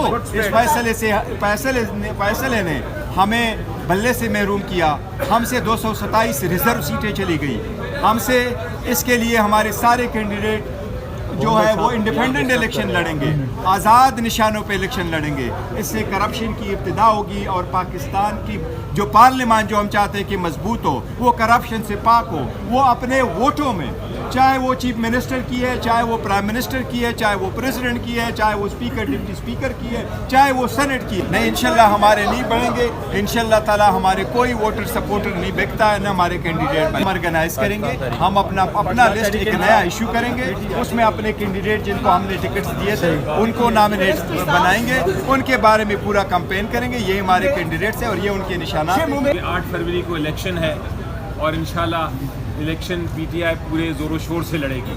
इस फैसले ने हमें बल्ले से महरूम किया। हमसे 227 रिजर्व सीटें चली गई। हमसे इसके लिए हमारे सारे कैंडिडेट जो है वो इंडिपेंडेंट इलेक्शन लड़ेंगे, आज़ाद निशानों पे इलेक्शन लड़ेंगे। इससे करप्शन की इब्तिदा होगी और पाकिस्तान की जो पार्लियामान जो हम चाहते हैं कि मजबूत हो, वो करप्शन से पाक हो। वो अपने वोटों में, चाहे वो चीफ मिनिस्टर की है, चाहे वो प्राइम मिनिस्टर की है, चाहे वो प्रेसिडेंट की है, चाहे वो स्पीकर डिप्टी स्पीकर की है, चाहे वो सेनेट की है, नहीं इंशाल्लाह हमारे नहीं बढ़ेंगे। इंशाल्लाह ताला हमारे कोई वोटर सपोर्टर नहीं बिकता है, न हमारे कैंडिडेट ऑर्गेनाइज करेंगे। हम अपना लिस्ट एक नया इशू करेंगे, उसमें अपने कैंडिडेट जिनको हमने टिकट्स दिए थे उनको नॉमिनेट बनाएंगे, उनके बारे में पूरा कैंपेन करेंगे। ये हमारे कैंडिडेट्स हैं और ये उनके निशाना। 8 फरवरी को इलेक्शन है और इंशाल्लाह इलेक्शन पीटीआई पूरे ज़ोरों शोर से लड़ेगी।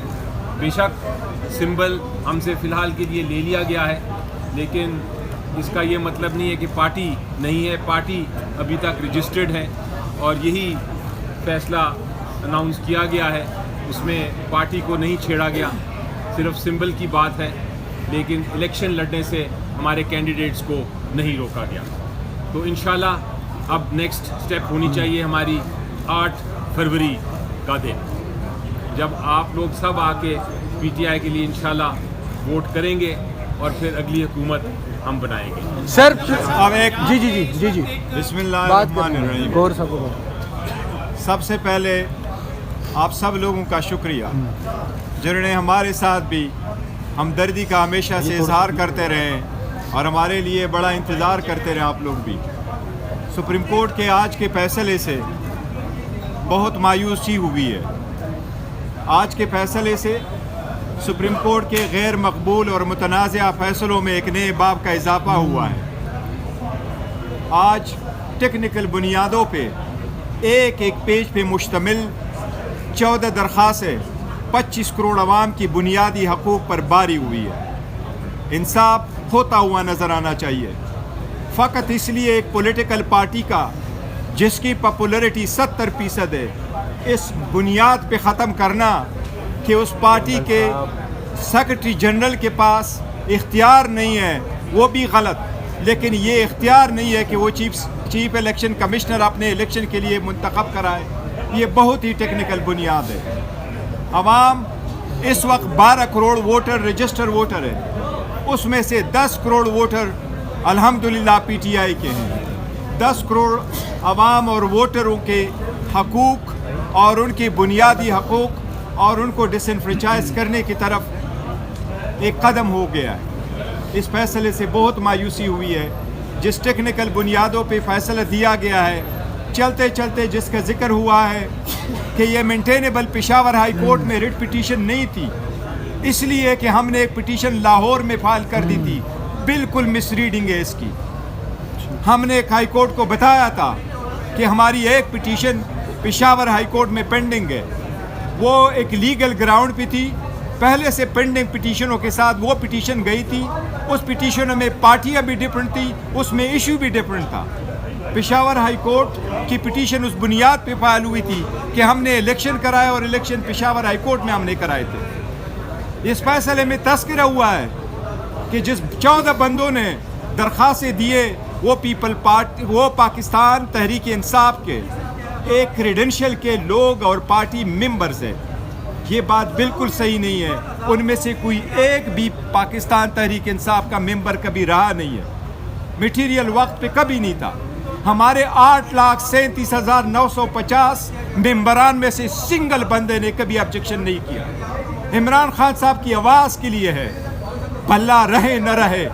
बेशक सिंबल हमसे फ़िलहाल के लिए ले लिया गया है, लेकिन इसका ये मतलब नहीं है कि पार्टी नहीं है। पार्टी अभी तक रजिस्टर्ड है और यही फैसला अनाउंस किया गया है, उसमें पार्टी को नहीं छेड़ा गया, सिर्फ सिंबल की बात है। लेकिन इलेक्शन लड़ने से हमारे कैंडिडेट्स को नहीं रोका गया। तो इंशाल्लाह अब नेक्स्ट स्टेप होनी चाहिए हमारी 8 फरवरी का दिन, जब आप लोग सब आके पीटीआई के लिए इंशाल्लाह वोट करेंगे और फिर अगली हुकूमत हम बनाएंगे। सर अब एक जी बिस्मिल्लाहिर्रहमानिर्रहीम। गौर सबसे पहले आप सब लोगों का शुक्रिया जिन्होंने हमारे साथ भी हमदर्दी का हमेशा से इजहार करते रहे और हमारे लिए बड़ा इंतज़ार करते रहे। आप लोग भी सुप्रीम कोर्ट के आज के फैसले से बहुत मायूसी हुई है। आज के फैसले से सुप्रीम कोर्ट के गैर मकबूल और मुतनाज़ा फ़ैसलों में एक नए बाब का इजाफा हुआ है। आज टेक्निकल बुनियादों पे एक पेज पे मुश्तमिल 14 दरख्वास्तें 25 करोड़ अवाम की बुनियादी हकूक़ पर बारी हुई है। इंसाफ होता हुआ नज़र आना चाहिए। फ़कत इसलिए एक पॉलिटिकल पार्टी का जिसकी पॉपुलैरिटी 70% है, इस बुनियाद पे ख़त्म करना कि उस पार्टी के सेक्रेटरी जनरल के पास इख्तियार नहीं है, वो भी गलत। लेकिन ये इख्तियार नहीं है कि वो चीफ इलेक्शन कमिश्नर अपने इलेक्शन के लिए मुंतखब कराए। ये बहुत ही टेक्निकल बुनियाद है। अवाम इस वक्त 12 करोड़ वोटर रजिस्टर वोटर है, उसमें से 10 करोड़ वोटर अल्हम्दुलिल्लाह पीटीआई के हैं। 10 करोड़ अवाम और वोटरों के हकूक़ और उनकी बुनियादी हकूक़ और उनको डिसएनफ्रेंचाइज करने की तरफ एक कदम हो गया है। इस फैसले से बहुत मायूसी हुई है। जिस टेक्निकल बुनियादों पे फैसला दिया गया है, चलते चलते जिसका जिक्र हुआ है कि ये मेंटेनेबल पेशावर हाई कोर्ट में रिट पिटीशन नहीं थी, इसलिए कि हमने एक पिटीशन लाहौर में फाइल कर दी थी। बिल्कुल मिसरीडिंग है इसकी। हमने हाई कोर्ट को बताया था कि हमारी एक पिटीशन पेशावर हाई कोर्ट में पेंडिंग है, वो एक लीगल ग्राउंड पे थी। पहले से पेंडिंग पिटीशनों के साथ वो पिटीशन गई थी। उस पिटीशन में पार्टियां भी डिफरेंट थी, उसमें इशू भी डिफरेंट था। पेशावर हाई कोर्ट की पिटीशन उस बुनियाद पे फाइल हुई थी कि हमने इलेक्शन कराए और इलेक्शन पेशावर हाई कोर्ट में हमने कराए थे। इस फैसले में तस्करा हुआ है कि जिस 14 बंदों ने दरख्वास्तें दिए वो पाकिस्तान तहरीक इंसाफ के एक क्रेडेंशियल के लोग और पार्टी मेंबर्स हैं। ये बात बिल्कुल सही नहीं है। उनमें से कोई एक भी पाकिस्तान तहरीक इंसाफ का मेंबर कभी रहा नहीं है, मटीरियल वक्त पे कभी नहीं था। हमारे 8,37,950 मेंबरान में से सिंगल बंदे ने कभी ऑब्जेक्शन नहीं किया। इमरान खान साहब की आवाज़ के लिए है, भला रहे न रहे,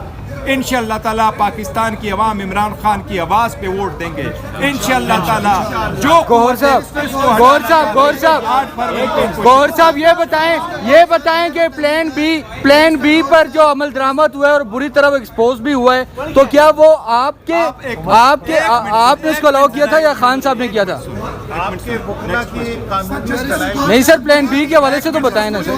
इंशाअल्लाह ताला पाकिस्तान की अवाम इमरान खान की आवाज़ पे वोट देंगे इंशाअल्लाह ताला। जो गौर साहब ये बताएं कि प्लान बी पर जो अमल दरामद हुआ है और बुरी तरह एक्सपोज भी हुआ है, तो क्या वो आपने इसको अलाउ किया था या खान साहब ने किया था? आपके वकीला की कानूनी लड़ाई नहीं सर, प्लान बी के हवाले से तो बताएं ना सर।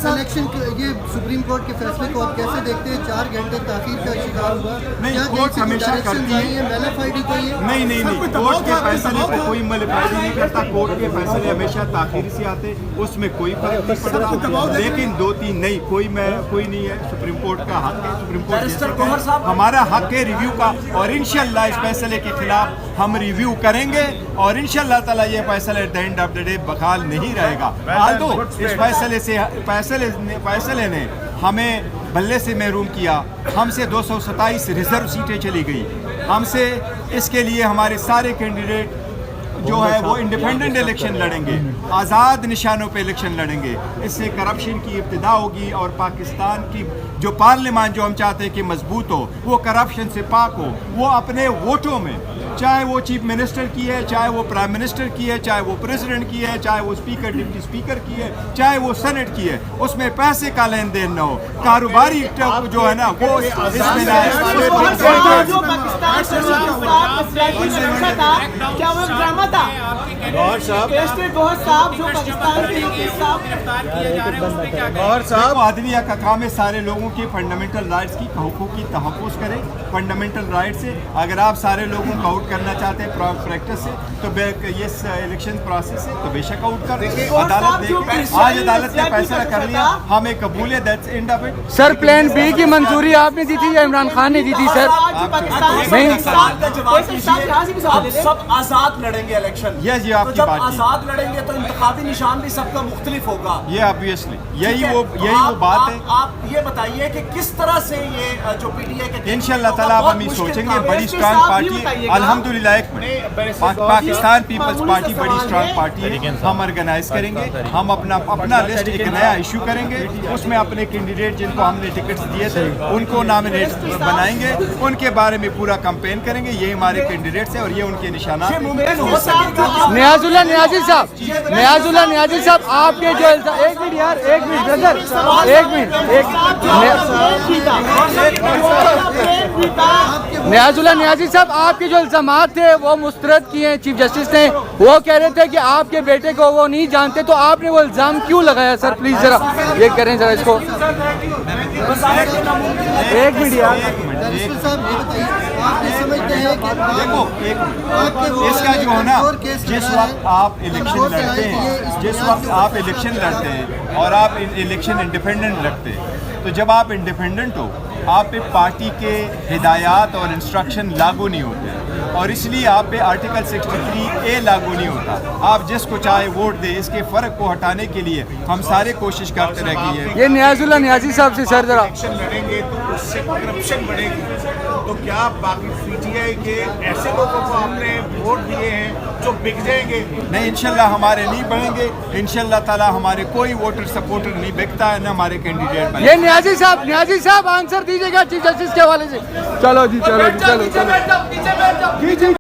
इलेक्शन ये सुप्रीम कोर्ट के फैसले को आप कैसे देखते हैं? 4 घंटे ताखीर का शिकार हुआ। नहीं, क्या कोर्ट जैसे हमेशा डायरेक्शन करती है। आई है, मैलिफाइडी कोई है? नहीं, कोर्ट के फैसले को कोई मलिफाइड नहीं करता। कोर्ट के फैसले हमेशा ताखीर से आते, उसमें कोई फर्क नहीं पड़ता। लेकिन 2-3 नहीं, कोई नहीं है। सुप्रीम कोर्ट का हक है, सुप्रीम कोर्ट हमारा हक है रिव्यू का, और इंशाल्लाह इस फैसले के खिलाफ हम रिव्यू करेंगे, और इंशाल्लाह ताला ये फैसला at the end of the day बहाल नहीं रहेगा। आल्दो इस फैसले ने हमें बल्ले से महरूम किया, हमसे 227 रिजर्व सीटें चली गई, हमसे इसके लिए हमारे सारे कैंडिडेट जो है वो इंडिपेंडेंट इलेक्शन लड़ेंगे, आज़ाद निशानों पे इलेक्शन लड़ेंगे। इससे करप्शन की इब्तिदा होगी, और पाकिस्तान की जो पार्लियामान जो हम चाहते हैं कि मजबूत हो, वो करप्शन से पाक हो, वो अपने वोटों में, चाहे वो चीफ मिनिस्टर की है, चाहे वो प्राइम मिनिस्टर की है, चाहे वो प्रेसिडेंट की है, चाहे वो स्पीकर डिप्टी स्पीकर की है, चाहे वो सेनेट की है, उसमें पैसे का लेन देन न हो, कारोबारी जो है ना वो इसमें ना जो पाकिस्तान से क्या वो ड्रामा था? गौहर साहब गौहर साहब जो पाकिस्तान के गौहर साहब अदलिया का काम है सारे लोगों के फंडामेंटल राइट्स की हकूक़ की तहफ़्फ़ुज़ करें। फंडामेंटल राइट से अगर आप सारे लोगों को आउट करना चाहते हैं प्रैक्टिस से, तो ये इलेक्शन प्रोसेस से तो बेशक आउट कर दें। आज अदालत ने फैसला कर लिया, हमें कबूल है, that's end of it. Sir, plan B की मंजूरी आपने दी थी या इमरान खान ने दी थी सर? सब आजाद लड़ेंगे इलेक्शन। ये जी तो आपकी जब बात आजाद लड़ेंगे तो इंतखाबी निशान भी सबका मुख्तलिफ होगा। ये ऑब्वियसली यही वो बात है। आप ये बताइए कि किस तरह से ये जो पीटीआई के इंशाल्लाह ताला अब हम ये सोचेंगे, बड़ी स्ट्रांग पार्टी है अल्हम्दुलिल्लाह। एक मिनट, पाकिस्तान पीपल्स पार्टी बड़ी स्ट्रांग पार्टी है, हम ऑर्गेनाइज करेंगे, हम अपना लिस्ट एक नया इशू करेंगे, उसमें अपने कैंडिडेट जिनको हमने टिकट्स दिए थे उनको नॉमिनेट बनाएंगे, उनके बारे में पूरा कैंपेन करेंगे। ये हमारे कैंडिडेट्स हैं और ये उनके निशाना। नियाजुल्लाह नियाजी साहब, आपके जो एक मिनट यार, एक मिनट ब्रदर, एक मिनट, नियाजुल्लाह नियाजी साहब, आपके जो इल्जामात थे वो मुस्तरद किए हैं चीफ जस्टिस ने। वो कह रहे थे कि आपके बेटे को वो नहीं जानते, तो आपने वो इल्जाम क्यों लगाया सर? प्लीज जरा ये करें जरा इसको। एक मिनट यार, बैरिस्टर साहब ये बताइए, आप ये समझते हैं कि देखो इसका जो है ना, जिस वक्त आप इलेक्शन लड़ते हैं, जिस वक्त आप इलेक्शन लड़ते हैं और आप इलेक्शन इंडिपेंडेंट लड़ते हैं, तो जब आप इंडिपेंडेंट हो आप पे पार्टी के हिदायत और इंस्ट्रक्शन लागू नहीं होते, और इसलिए आप पे आर्टिकल 63A लागू नहीं होता। आप जिसको चाहे वोट दे, इसके फ़र्क को हटाने के लिए हम सारे कोशिश करते रह गए हैं। ये नियाजुल्लाह नियाजी साहब से सर जरा। इलेक्शन लड़ेंगे तो उससे करप्शन बढ़ेगी। तो क्या बाकी पीटीआई के ऐसे लोगों को आपने वोट दिए हैं जो बिक जाएंगे? नहीं, इंशाल्लाह हमारे नहीं बढ़ेंगे, इंशाल्लाह ताला हमारे कोई वोटर सपोर्टर नहीं बिकता है, ना हमारे कैंडिडेट। ये नियाजी साहब आंसर दीजिएगा चीफ जस्टिस के हवाले से। चलो जी, चलो जी, चलो।